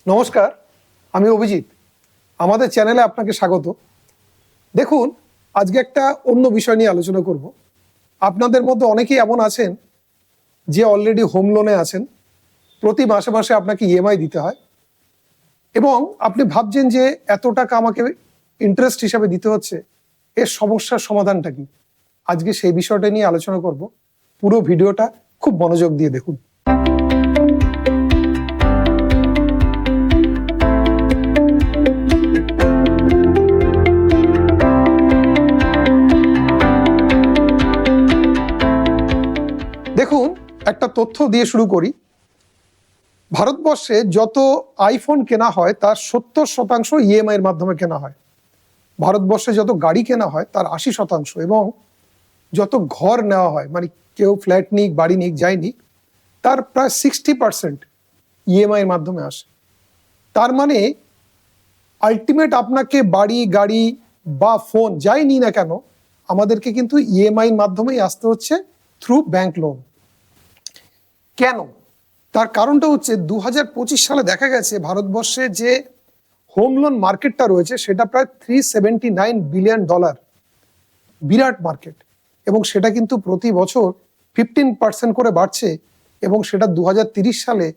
নমস্কার, আমি অভিজিৎ। আমাদের চ্যানেলে আপনাকে স্বাগত। দেখুন, আজকে একটা অন্য বিষয় নিয়ে আলোচনা করব। আপনাদের মধ্যে অনেকেই এমন আছেন যে অলরেডি হোম লোনে আছেন। প্রতি মাসে মাসে আপনাকে ইএমআই দিতে হয় এবং আপনি ভাবছেন যে এত টাকা আমাকে ইন্টারেস্ট হিসাবে দিতে হচ্ছে, এর সমস্যার সমাধানটা কি? আজকে সেই বিষয়টা নিয়ে আলোচনা করব। পুরো ভিডিওটা খুব মনোযোগ দিয়ে দেখুন। দেখুন, একটা তথ্য দিয়ে শুরু করি। ভারতবর্ষে যত আইফোন কেনা হয় তার 70% ইএমআই এর মাধ্যমে কেনা হয়। ভারতবর্ষে যত গাড়ি কেনা হয় তার 80% এবং যত ঘর নেওয়া হয়, মানে কেউ ফ্ল্যাট নিক, বাড়ি নিক, যাই নিক, তার প্রায় 60% ইএমআই এর মাধ্যমে আসে। তার মানে আলটিমেট আপনাকে বাড়ি, গাড়ি বা ফোন যাই নিই না কেন, আমাদেরকে কিন্তু ইএমআই এর মাধ্যমেই আসতে হচ্ছে, থ্রু ব্যাংক লোন। কেন? তার কারণটা হচ্ছে 2025 সালে দেখা গেছে ভারতবর্ষে যে হোম লোন মার্কেটটা রয়েছে সেটা প্রায় $379 বিলিয়ন। বিরাট মার্কেট, এবং সেটা কিন্তু প্রতি বছর 15% করে বাড়ছে এবং সেটা 2030 সালে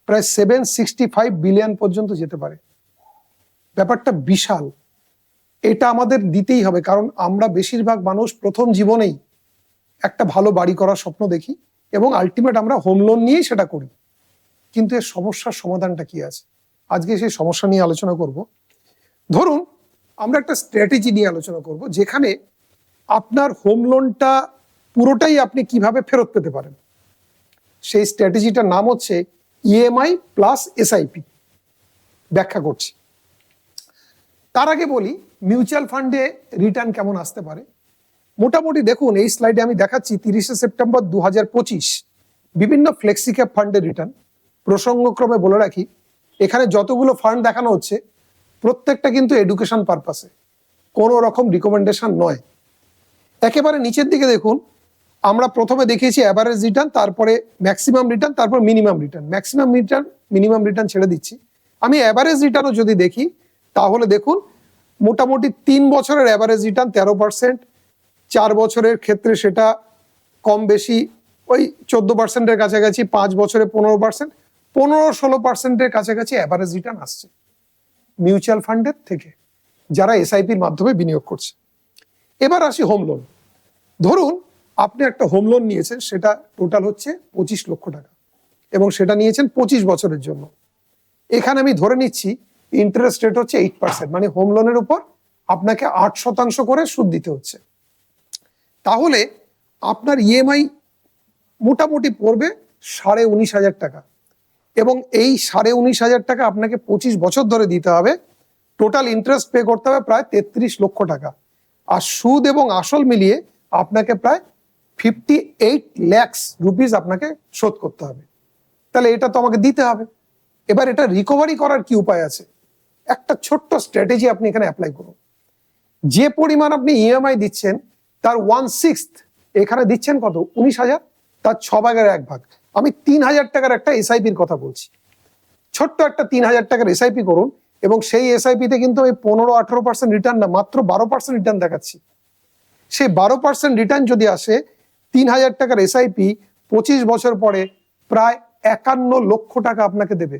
প্রায় $765 বিলিয়ন পর্যন্ত যেতে পারে। ব্যাপারটা বিশাল। এটা আমাদের দিতেই হবে, কারণ আমরা বেশিরভাগ মানুষ প্রথম জীবনেই একটা ভালো বাড়ি করার স্বপ্ন দেখি এবং আলটিমেট আমরা হোম লোন নিয়েই সেটা করি। কিন্তু এর সমস্যার সমাধানটা কি আছে? আজকে সেই সমস্যা নিয়ে আলোচনা করব। ধরুন, আমরা একটা স্ট্র্যাটেজি নিয়ে আলোচনা করব যেখানে আপনার হোম লোনটা পুরোটাই আপনি কিভাবে ফেরত পেতে পারেন। সেই স্ট্র্যাটেজিটার নাম হচ্ছে ইএমআই প্লাস এসআইপি। ব্যাখ্যা করছি। তার আগে বলি মিউচুয়াল ফান্ডে রিটার্ন কেমন আসতে পারে। মোটামুটি দেখুন, এই স্লাইডে আমি দেখাচ্ছি 30শে সেপ্টেম্বর 2025 বিভিন্ন ফ্লেক্সি ক্যাপ ফান্ডের রিটার্ন। প্রসঙ্গক্রমে বলে রাখি, এখানে যতগুলো ফান্ড দেখানো হচ্ছে প্রত্যেকটা কিন্তু এডুকেশন পারপাসে, কোনো রকম রিকমেন্ডেশন নয়। একেবারে নিচের দিকে দেখুন, আমরা প্রথমে দেখিয়েছি অ্যাভারেজ রিটার্ন, তারপরে ম্যাক্সিমাম রিটার্ন, তারপর minimum return. Maximum return, minimum return ছেড়ে দিচ্ছি। আমি অ্যাভারেজ রিটার্নও যদি দেখি তাহলে দেখুন, মোটামুটি 3 বছরের অ্যাভারেজ রিটার্ন 13%, 4 বছরের ক্ষেত্রে সেটা কম বেশি ওই 14%-এর কাছাকাছি, 5 বছরে 15%, 15-16%-এর কাছাকাছি অ্যাভারেজ রিটার্ন আসছে মিউচুয়াল ফান্ডের থেকে, যারা এসআইপির মাধ্যমে বিনিয়োগ করছে। এবার আসি হোম লোন। ধরুন আপনি একটা হোম লোন নিয়েছেন, সেটা টোটাল হচ্ছে 25 লক্ষ টাকা এবং সেটা নিয়েছেন 25 বছরের জন্য। এখানে আমি ধরে নিচ্ছি ইন্টারেস্ট রেট হচ্ছে 8%, মানে হোম লোনের উপর আপনাকে 8% করে সুদ দিতে হচ্ছে। তাহলে আপনার ইএমআই মোটামুটি পড়বে 19,500 টাকা এবং এই 19,500 টাকা আপনাকে 25 বছর ধরে দিতে হবে। টোটাল ইন্টারেস্ট পে করতে হবে প্রায় 33 লক্ষ টাকা, আর সুদ এবং আসল মিলিয়ে আপনাকে প্রায় 58 লাখ রুপিস আপনাকে শোধ করতে হবে। তাহলে এটা তো আমাকে দিতে হবে। এবার এটা রিকভারি করার কি উপায় আছে? একটা ছোট্ট স্ট্র্যাটেজি আপনি এখানে অ্যাপ্লাই করুন। যে পরিমাণ আপনি ইএমআই দিচ্ছেন তার 1/6 এখানে দিচ্ছেন কত? 19,000, তার 6/1 আমি 3,000 টাকার একটা এসআইপির কথা বলছি। ছোট্ট একটা 3,000 টাকার এসআইপি করুন এবং সেই এসআইপিতে কিন্তু আমি 15-18% রিটার্ন না, মাত্র 12% রিটার্ন দেখাচ্ছি। সেই 12% রিটার্ন যদি আসে, 3,000 টাকার এসআইপি 25 বছর পরে প্রায় 51 লক্ষ টাকা আপনাকে দেবে।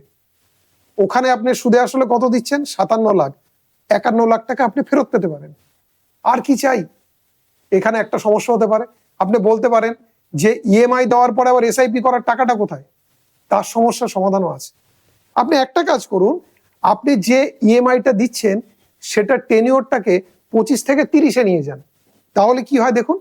ওখানে আপনি সুদে আসলে কত দিচ্ছেন? 57 লাখ। 51 লাখ টাকা আপনি ফেরত পেতে পারেন। আর কি চাই? এখানে একটা সমস্যা হতে পারে, আপনি বলতে পারেন যে ইএমআই দেওয়ার পরে আবার এসআইপি করার টাকাটা কোথায়? তার সমস্যার সমাধানও আছে। আপনি একটা কাজ করুন, আপনি যে ইএমআইটা দিচ্ছেন সেটা টেনিওরটাকে 25 থেকে 30-এ নিয়ে যান। তাহলে কি হয় দেখুন,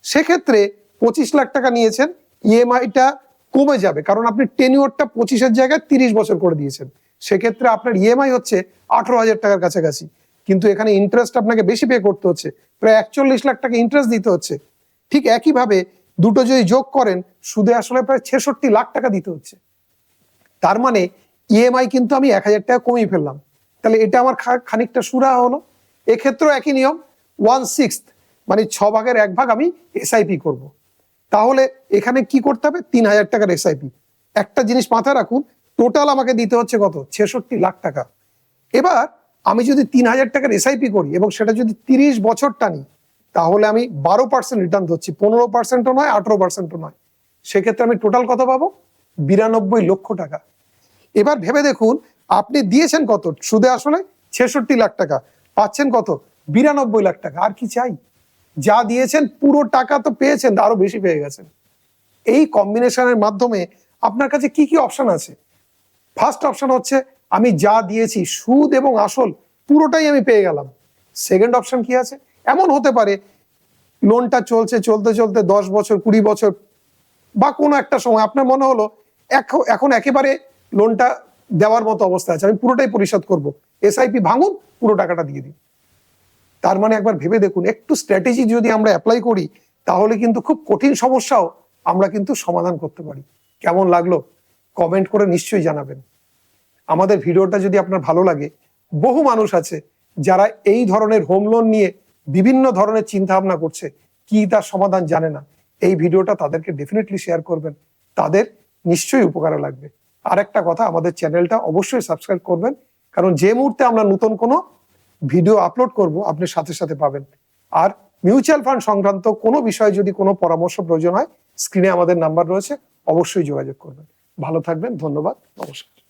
সেক্ষেত্রে 25 লাখ টাকা নিয়েছেন, ইএমআইটা কমে যাবে, কারণ আপনি টেনিওরটা 25-এর জায়গায় 30 বছর করে দিয়েছেন। সেক্ষেত্রে আপনার ইএমআই হচ্ছে 18,000 টাকার কাছাকাছি, কিন্তু এখানে ইন্টারেস্ট আপনাকে বেশি পে করতে হচ্ছে, প্রায় 41 লাখ টাকা ইন্টারেস্ট দিতে হচ্ছে। ঠিক একইভাবে দুটো যদি যোগ করেন, সুদে আসলে প্রায় 66 লাখ টাকা দিতে হচ্ছে। তার মানে ইএমআই কিন্তু আমি 1,000 টাকা কমিয়ে ফেললাম। তাহলে এটা আমার খানিকটা সুরাহা হলো। এক্ষেত্রেও একই নিয়ম, 1/6 মানে 6/1 আমি এসআইপি করব। তাহলে এখানে কি করতে হবে? 3,000 টাকার এসআইপি। একটা জিনিস মাথায় রাখুন, টোটাল আমাকে দিতে হচ্ছে কত? 66 লাখ টাকা। এবার আমি যদি 3,000 টাকার এসআইপি করি এবং সেটা যদি 30 বছর টানি, তাহলে আমি 12% রিটার্ন ধরছি, 15%ও নয়, 18%ও নয়। সেক্ষেত্রে আমি টোটাল কত পাবো? 92 লক্ষ টাকা। এবার ভেবে দেখুন, আপনি দিয়েছেন কত সুদে আসলে? 66 লাখ টাকা, পাচ্ছেন কত? 92 লাখ টাকা। আর কি চাই? যা দিয়েছেন পুরো টাকা তো পেয়েছেন, আরো বেশি পেয়ে গেছেন। এই কম্বিনেশনের মাধ্যমে আপনার কাছে কি কি অপশন আছে? ফার্স্ট অপশন হচ্ছে আমি যা দিয়েছি সুদ এবং আসল পুরোটাই আমি পেয়ে গেলাম। সেকেন্ড অপশন কি আছে? এমন হতে পারে লোনটা চলতে চলতে 10 বছর, 20 বছর বা কোনো একটা সময় আপনার মনে হলো এখন একেবারে লোনটা দেওয়ার মতো অবস্থা আছে, আমি পুরোটাই পরিশোধ করব, এসআইপি ভাঙুন, পুরো টাকাটা দিয়ে দিই। তার মানে একবার ভেবে দেখুন, একটু স্ট্র্যাটেজি যদি আমরা অ্যাপ্লাই করি, তাহলে কিন্তু খুব কঠিন সমস্যাও আমরা কিন্তু সমাধান করতে পারি। কেমন লাগলো কমেন্ট করে নিশ্চয়ই জানাবেন। আমাদের ভিডিওটা যদি আপনার ভালো লাগে, বহু মানুষ আছে যারা এই ধরনের হোম লোন নিয়ে বিভিন্ন ধরনের চিন্তা ভাবনা করছে, কি তার সমাধান জানে না। এই ভিডিওটা তাদেরকে ডেফিনেটলি শেয়ার করবেন, তাদের নিশ্চয়ই উপকারে লাগবে। আর একটা কথা, আমাদের চ্যানেলটা অবশ্যই সাবস্ক্রাইব করবেন, কারণ যে মুহূর্তে আমরা নতুন কোনো ভিডিও আপলোড করব আপনি সাথে সাথে পাবেন। আর মিউচুয়াল ফান্ড সংক্রান্ত কোনো বিষয়ে যদি কোনো পরামর্শ প্রয়োজন হয়, স্ক্রিনে আমাদের নাম্বার রয়েছে, অবশ্যই যোগাযোগ করবেন। ভালো থাকবেন, ধন্যবাদ, নমস্কার।